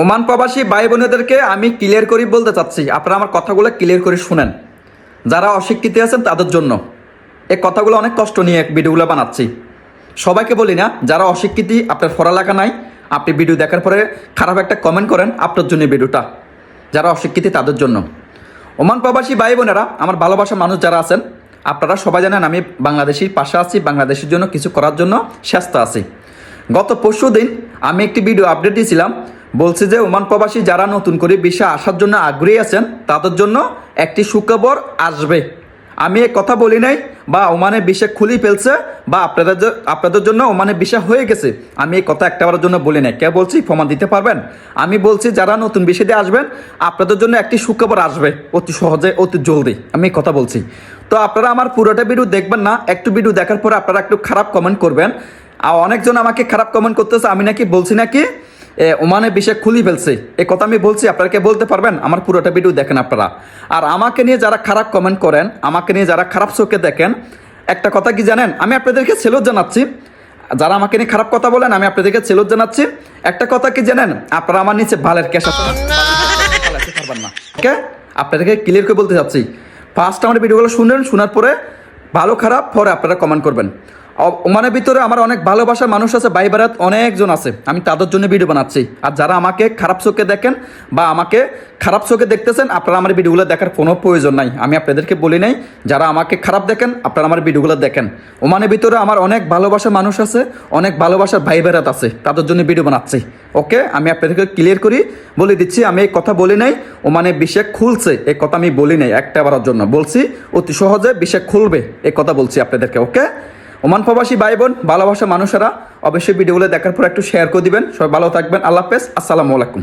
Oman প্রবাসী ভাই বোনেদেরকে আমি ক্লিয়ার করে বলতে চাচ্ছি, আপনারা আমার কথাগুলো ক্লিয়ার করে শুনেন। যারা অশিক্ষিত আছেন তাদের জন্য এই কথাগুলো অনেক কষ্ট নিয়ে ভিডিওগুলো বানাচ্ছি। সবাইকে বলি না, যারা অশিক্ষিত, আপনার পড়ালেখা নাই, আপনি ভিডিও দেখার পরে খারাপ একটা কমেন্ট করেন, আপনার জন্য ভিডিওটা। যারা অশিক্ষিত তাদের জন্য। ওমান প্রবাসী ভাই বোনেরা, আমার ভালোবাসা মানুষ যারা আছেন, আপনারা সবাই জানেন আমি বাংলাদেশের পাশে আছি, বাংলাদেশের জন্য কিছু করার জন্য ব্যস্ত আছি। গত পরশু দিন আমি একটি ভিডিও আপডেট দিয়েছিলাম, বলছি যে ওমান প্রবাসী যারা নতুন করে ভিসা আসার জন্য আগ্রহী আছেন তাদের জন্য একটি সুখবর আসবে। আমি এক কথা বলি নাই বা ওমানে ভিসা খুলে ফেলছে বা আপনাদের জন্য ওমানে ভিসা হয়ে গেছে, আমি এই কথা একটাবারের জন্য বলি নাই। কে বলছি প্রমাণ দিতে পারবেন? আমি বলছি যারা নতুন ভিসা দিয়ে আসবেন আপনাদের জন্য একটি সুখবর আসবে অতি সহজে, অতি জলদি। আমি এই কথা বলছি। তো আপনারা আমার পুরোটা ভিডিও দেখবেন না, একটু ভিডিও দেখার পরে আপনারা একটু খারাপ কমেন্ট করবেন। আর অনেকজন আমাকে খারাপ কমেন্ট করতেছে, আমি নাকি বলছি নাকি ওমানে ভিসা খুলে ফেলছে। এই কথা আমি বলছি? আপনারা কে বলতে পারবেন? আমার পুরোটা ভিডিও দেখেন আপনারা। আর আমাকে নিয়ে যারা খারাপ কমেন্ট করেন, আমাকে নিয়ে যারা খারাপ চোখে দেখেন, একটা কথা কি জানেন, আমি আপনাদেরকে সেলুট জানাচ্ছি। যারা আমাকে নিয়ে খারাপ কথা বলেন আমি আপনাদেরকে সেলুট জানাচ্ছি। একটা কথা কি জানেন, আপনারা আমার নিচে ভালের ক্যাশ পারবেন না। ওকে, আপনাদেরকে ক্লিয়ার করে বলতে চাচ্ছি। ফার্স্ট আমার ভিডিওগুলো শুনেন, শোনার পরে ভালো খারাপ পরে আপনারা কমেন্ট করবেন। ওমানের ভিতরে আমার অনেক ভালোবাসার মানুষ আছে, ভাই বারাত অনেকজন আছে, আমি তাদের জন্য ভিডিও বানাচ্ছি। আর যারা আমাকে খারাপ চোখে দেখেন বা আমাকে খারাপ চোখে দেখতেছেন, আপনারা আমার ভিডিওগুলো দেখার কোনো প্রয়োজন নাই। আমি আপনাদেরকে বলি নাই, যারা আমাকে খারাপ দেখেন আপনারা আমার ভিডিওগুলো দেখেন। ওমানের ভিতরে আমার অনেক ভালোবাসার মানুষ আছে, অনেক ভালোবাসার ভাই বারাত আছে, তাদের জন্য ভিডিও বানাচ্ছি। ওকে, আমি আপনাদেরকে ক্লিয়ার করি বলে দিচ্ছি, আমি এই কথা বলি নাই ওমানে ভিসা খুলছে, এই কথা আমি বলি নাই। একটা বারের জন্য বলছি অতি সহজে ভিসা খুলবে, এই কথা বলছি আপনাদেরকে। ওকে, ওমান প্রবাসী ভাই বোন, ভালোবাসা মানুষেরা অবশ্যই ভিডিওগুলো দেখার পর একটু শেয়ার করে দিবেন। সবাই ভালো থাকবেন। আল্লাহ হাফেজ, আসসালামু আলাইকুম।